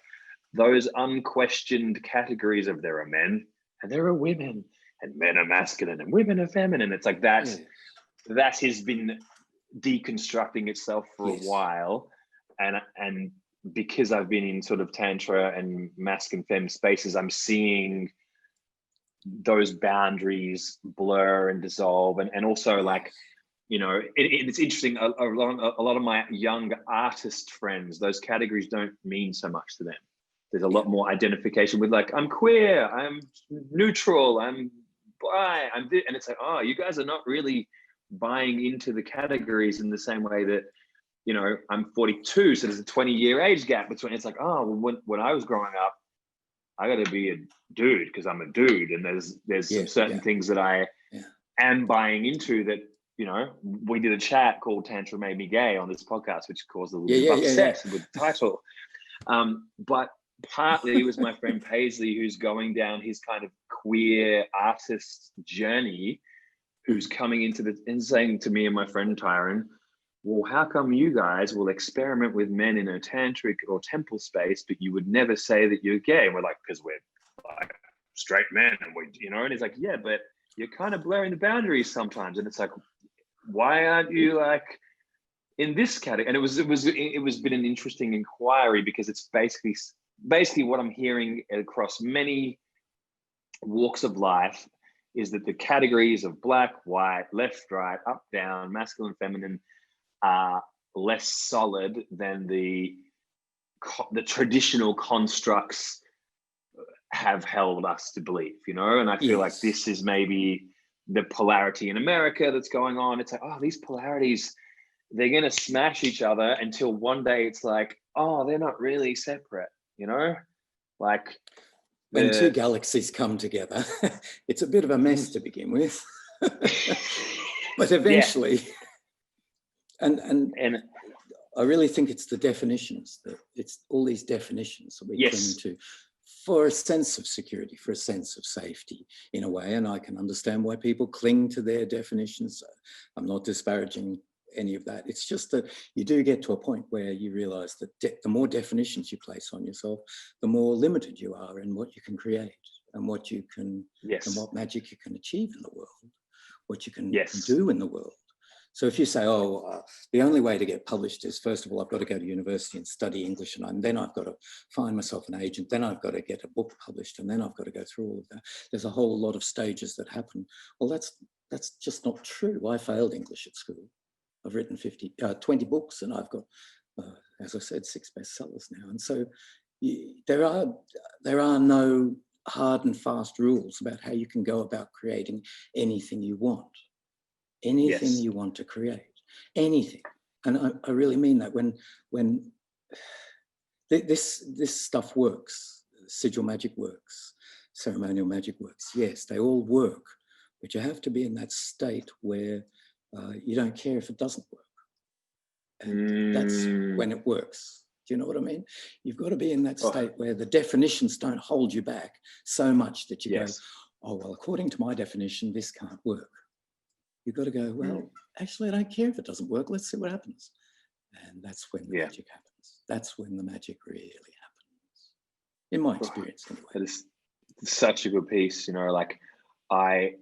those unquestioned categories of there are men and there are women and men are masculine and women are feminine. It's like that has been deconstructing itself for a while. And because I've been in sort of tantra and masc and femme spaces, I'm seeing those boundaries blur and dissolve. And also like, it's interesting. A lot of my young artist friends, those categories don't mean so much to them. There's a lot more identification with like, I'm queer, I'm neutral, I'm bi, and it's like, you guys are not really buying into the categories in the same way that, I'm 42, so there's a 20-year age gap between. It's like, when I was growing up, I got to be a dude because I'm a dude, and there's some certain things that I am buying into that. We did a chat called Tantra Made Me Gay on this podcast, which caused a little bit of upset with the title. But partly it was my friend Paisley, who's going down his kind of queer artist journey, who's coming into and saying to me and my friend Tyron, well, how come you guys will experiment with men in a tantric or temple space, but you would never say that you're gay? And we're like, because we're like straight men, and and he's like, yeah, but you're kind of blurring the boundaries sometimes. And it's like, why aren't you like in this category? And it was been an interesting inquiry, because it's basically what I'm hearing across many walks of life is that the categories of black, white, left, right, up, down, masculine, feminine are less solid than the traditional constructs have held us to believe, and I feel like this is maybe the polarity in America that's going on. It's like, these polarities, they're going to smash each other until one day it's like, they're not really separate, like when two galaxies come together, it's a bit of a mess to begin with, but eventually, and I really think it's the definitions, that it's all these definitions that we cling to for a sense of security, for a sense of safety in a way. And I can understand why people cling to their definitions. I'm not disparaging any of that. It's just that you do get to a point where you realize that the more definitions you place on yourself, the more limited you are in what you can create and what you can, and what magic you can achieve in the world, what you can do in the world. So if you say, the only way to get published is, first of all, I've got to go to university and study English, and then I've got to find myself an agent, then I've got to get a book published, and then I've got to go through all of that. There's a whole lot of stages that happen. Well, that's just not true. I failed English at school. I've written 20 books, and I've got, as I said, 6 bestsellers now. And so there are no hard and fast rules about how you can go about creating anything you want. Anything you want to create, anything. And I really mean that. When this stuff works, sigil magic works, ceremonial magic works. Yes, they all work, but you have to be in that state where you don't care if it doesn't work. And that's when it works. Do you know what I mean? You've got to be in that state where the definitions don't hold you back so much that you go, oh, well, according to my definition, this can't work. You've got to go, well, actually, I don't care if it doesn't work. Let's see what happens. And that's when the magic happens. That's when the magic really happens, in my experience anyway. That is such a good piece, you know, like there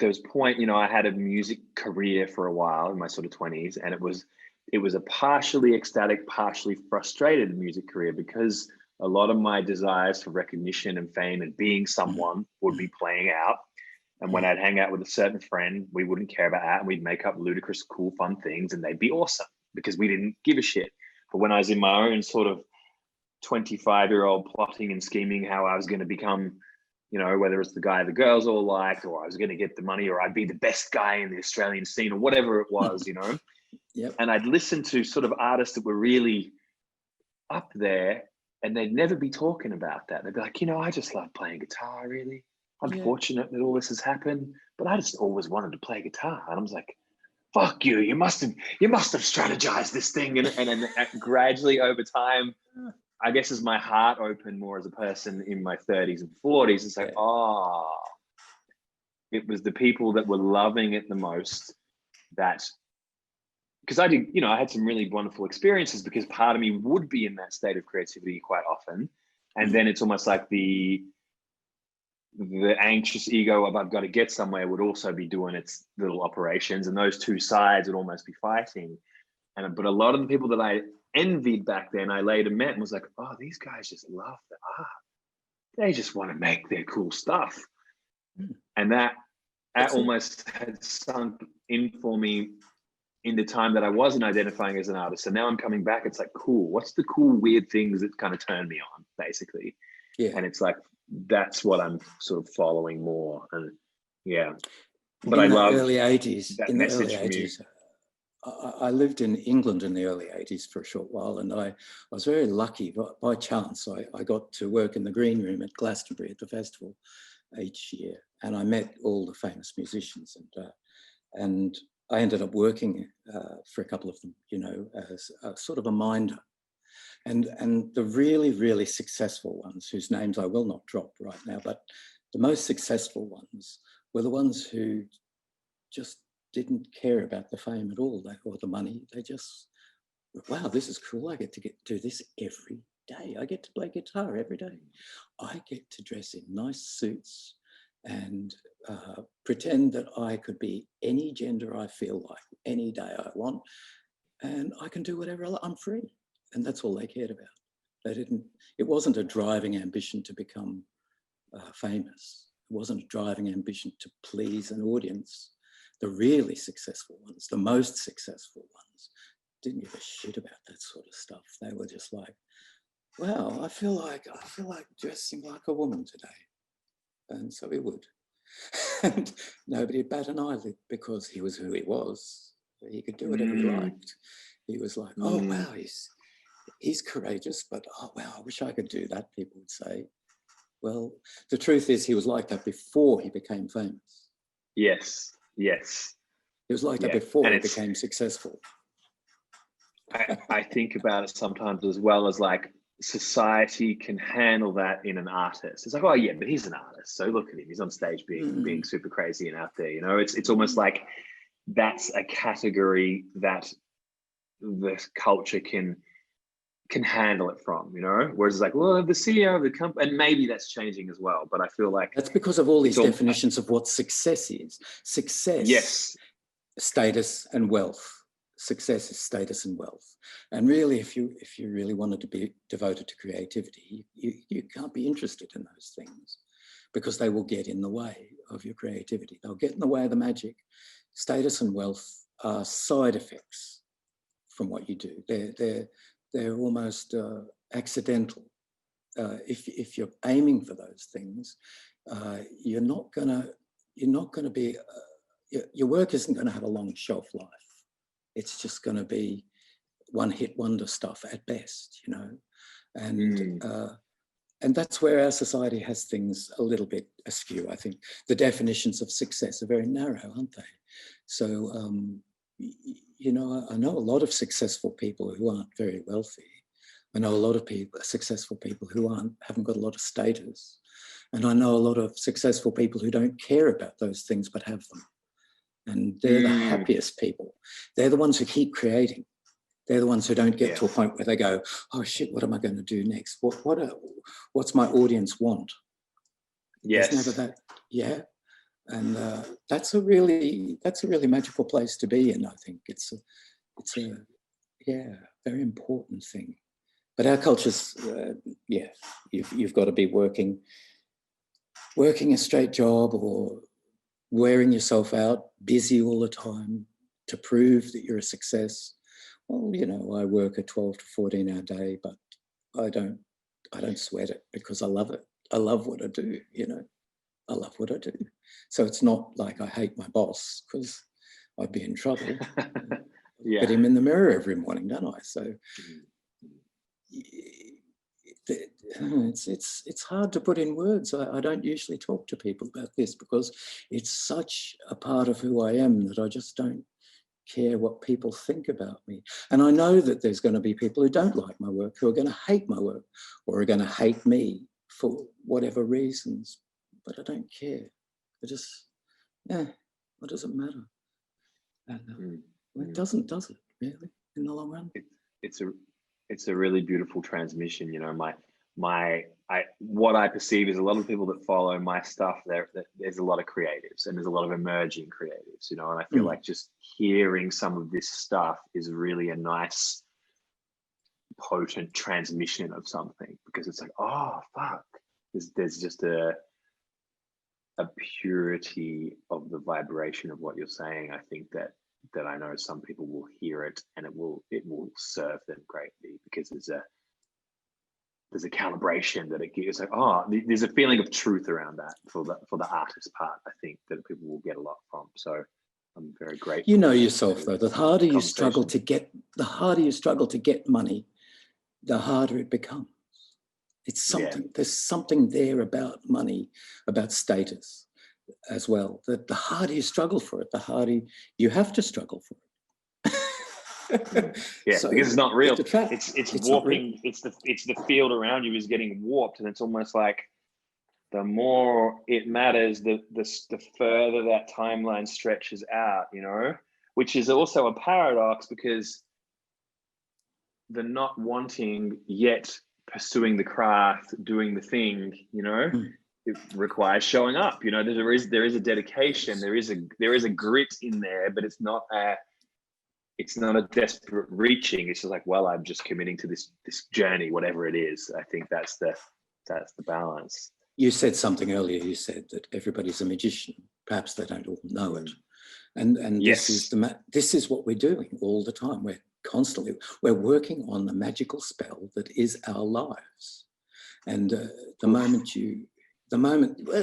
was a point, you know, I had a music career for a while in my sort of 20s, and it was a partially ecstatic, partially frustrated music career, because a lot of my desires for recognition and fame and being someone would be playing out. And when I'd hang out with a certain friend, we wouldn't care about that, and we'd make up ludicrous, cool, fun things, and they'd be awesome because we didn't give a shit. But when I was in my own sort of 25-year-old plotting and scheming how I was going to become, you know, whether it's the guy the girls all liked, or I was going to get the money, or I'd be the best guy in the Australian scene, or whatever it was, you know. And I'd listen to sort of artists that were really up there, and they'd never be talking about that. They'd be like, you know, I just love playing guitar, really. I'm fortunate that all this has happened, but I just always wanted to play guitar. And I was like, fuck you, you must have strategized this thing. And then gradually over time, I guess as my heart opened more as a person in my 30s and 40s, it's like, it was the people that were loving it the most that, because I had some really wonderful experiences, because part of me would be in that state of creativity quite often. And then it's almost like the anxious ego of I've got to get somewhere would also be doing its little operations, and those two sides would almost be fighting. But a lot of the people that I envied back then, I later met and was like, oh, these guys just love the art. They just want to make their cool stuff. And that almost had sunk in for me in the time that I wasn't identifying as an artist. So now I'm coming back. It's like, cool. What's the cool, weird things that kind of turn me on, basically? And it's like, that's what I'm sort of following more. And but I love early 80s, that in the message early from you. 80s. I lived in England in the early 80s for a short while, and I was very lucky. By chance, I got to work in the green room at Glastonbury at the festival each year, and I met all the famous musicians, and I ended up working for a couple of them, you know, as a sort of a minder. And the really, really successful ones, whose names I will not drop right now, but the most successful ones were the ones who just didn't care about the fame at all, or the money. They just, wow, this is cool. I get to do this every day. I get to play guitar every day. I get to dress in nice suits and pretend that I could be any gender I feel like, any day I want, and I can do whatever I'm free. And that's all they cared about. It wasn't a driving ambition to become famous. It wasn't a driving ambition to please an audience. The really successful ones, the most successful ones, didn't give a shit about that sort of stuff. They were just like, wow, I feel like dressing like a woman today. And so he would. And nobody would bat an eyelid, because he was who he was. He could do whatever he liked. He was like, oh, wow, he's courageous, but oh, wow, I wish I could do that, people would say. Well, the truth is he was like that before he became famous. Yes. He was like that before he became successful. I think about it sometimes as well as like society can handle that in an artist. It's like, oh yeah, but he's an artist. So look at him. He's on stage being super crazy and out there. You know, it's almost like that's a category that the culture can handle it from, you know, whereas it's like, well, the CEO of the company, and maybe that's changing as well, but I feel like that's because of all these definitions of what success is. Success, status and wealth. Success is status and wealth. And really, if you really wanted to be devoted to creativity, you can't be interested in those things, because they will get in the way of your creativity. They'll get in the way of the magic. Status and wealth are side effects from what you do. They're almost accidental. If you're aiming for those things, you're not gonna be. Your work isn't going to have a long shelf life. It's just going to be one-hit wonder stuff at best, you know. And And that's where our society has things a little bit askew. I think the definitions of success are very narrow, aren't they? So, you know, I know a lot of successful people who aren't very wealthy. I know a lot of successful people who haven't got a lot of status. And I know a lot of successful people who don't care about those things but have them. And they're the happiest people. They're the ones who keep creating. They're the ones who don't get to a point where they go, oh shit, what am I going to do next? What's my audience want? Yes. There's never that. Yeah. And that's a really magical place to be in. I think it's a very important thing. But our culture's, you've got to be working a straight job or wearing yourself out, busy all the time to prove that you're a success. Well, you know, I work a 12 to 14 hour day, but I don't sweat it because I love it. I love what I do, you know. I love what I do. So it's not like I hate my boss, because I'd be in trouble. Yeah. Look at him in the mirror every morning, don't I? So it's hard to put in words. I don't usually talk to people about this because it's such a part of who I am that I just don't care what people think about me. And I know that there's going to be people who don't like my work, who are going to hate my work, or are going to hate me for whatever reasons. But I don't care. I just, what does it matter? It doesn't, does it, really, in the long run? It's a really beautiful transmission. You know, what I perceive is a lot of people that follow my stuff, there's a lot of creatives and there's a lot of emerging creatives, you know, and I feel like just hearing some of this stuff is really a nice, potent transmission of something, because it's like, oh, fuck. There's just a purity of the vibration of what you're saying. I think that I know some people will hear it and it will serve them greatly, because there's a calibration that it gives. Like, oh, there's a feeling of truth around that for the artist part. I think that people will get a lot from. So I'm very grateful. You know yourself though, the harder you struggle to get money, the harder it becomes. It's something. There's something there about money, about status, as well. That the harder you struggle for it, the harder you have to struggle for it. So because it's not real. It's warping. It's the field around you is getting warped, and it's almost like the more it matters, the further that timeline stretches out. You know, which is also a paradox, because the not wanting yet pursuing the craft, doing the thing, you know, it requires showing up. You know, there is a dedication, there is a grit in there, but it's not a desperate reaching. It's just like, well, I'm just committing to this journey, whatever it is. I think that's the balance. You said something earlier. You said that everybody's a magician. Perhaps they don't all know it. And yes. This is what we're doing all the time. We're working on the magical spell that is our lives. And the moment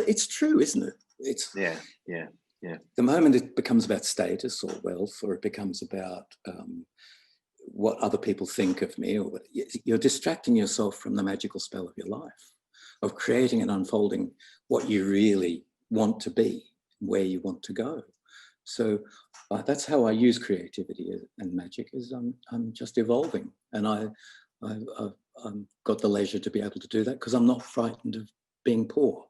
it's true, isn't it? It's yeah. The moment it becomes about status or wealth, or it becomes about what other people think of me, or you're distracting yourself from the magical spell of your life, of creating and unfolding what you really want to be, where you want to go. So that's how I use creativity and magic. Is I'm just evolving, and I've got the leisure to be able to do that because I'm not frightened of being poor.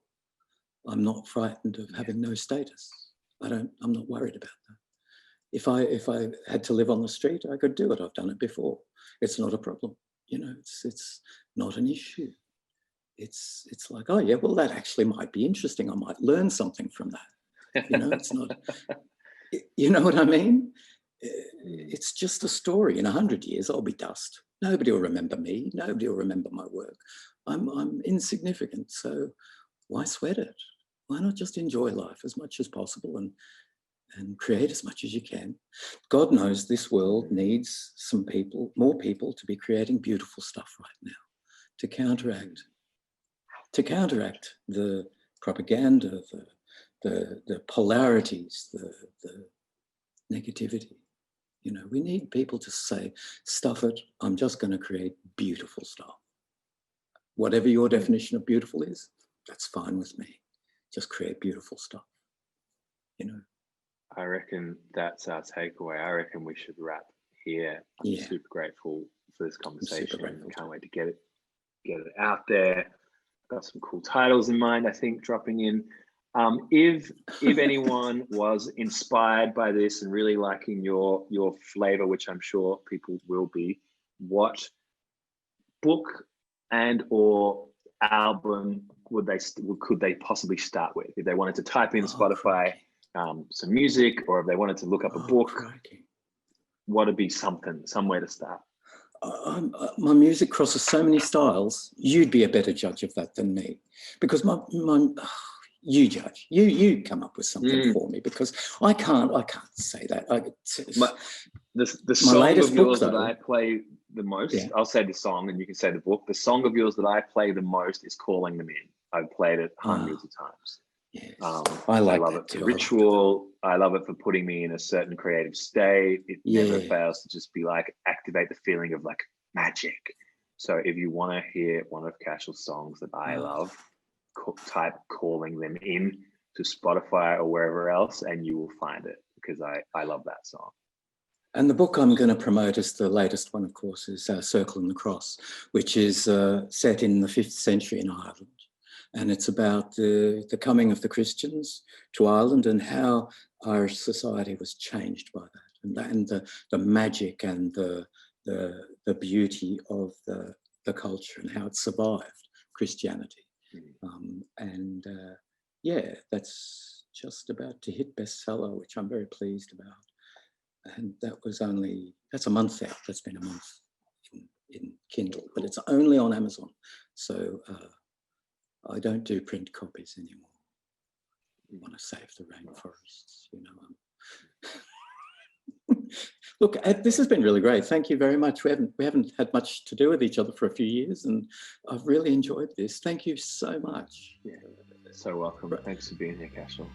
I'm not frightened of having no status. I'm not worried about that. If I had to live on the street, I could do it. I've done it before. It's not a problem. You know, it's not an issue. It's like, oh yeah, well, that actually might be interesting. I might learn something from that. You know, it's not. You know what I mean? It's just a story. In 100 years, I'll be dust. Nobody will remember me. Nobody will remember my work. I'm insignificant. So why sweat it? Why not just enjoy life as much as possible and create as much as you can? God knows this world needs more people to be creating beautiful stuff right now to counteract the propaganda, the polarities, the negativity. You know, we need people to say, stuff it, I'm just going to create beautiful stuff. whatever your definition of beautiful is, that's fine with me. Just create beautiful stuff, you know. I reckon that's our takeaway. I reckon we should wrap here. I'm super grateful for this conversation. Can't wait to get it out there. Got some cool titles in mind, I think, dropping in. If anyone was inspired by this and really liking your flavor, which I'm sure people will be, what book and or album could they possibly start with? If they wanted to type in Spotify some music, or if they wanted to look up a book, what would be somewhere to start? My music crosses so many styles. You'd be a better judge of that than me, because you judge. You come up with something for me, because I can't say that. The song of yours that I play the most, I'll say the song and you can say the book. The song of yours that I play the most is Calling Them In. I've played it hundreds of times. Yes. I love it for ritual. I love it for putting me in a certain creative state. It never fails to just be like activate the feeling of like magic. So if you want to hear one of Caiseal's songs that I love, type Calling Them In to Spotify or wherever else, and you will find it, because I love that song. And the book I'm going to promote is the latest one, of course, is Circle and the Cross, which is set in the 5th century in Ireland. And it's about the coming of the Christians to Ireland and how Irish society was changed by that, and the magic and the beauty of the culture and how it survived Christianity. That's just about to hit bestseller, which I'm very pleased about. And that's a month out. That's been a month in Kindle, but it's only on Amazon. So I don't do print copies anymore. I want to save the rainforests, you know. Look, this has been really great. Thank you very much. We haven't had much to do with each other for a few years, and I've really enjoyed this. Thank you so much. Yeah, so welcome. Thanks for being here, Caiseal.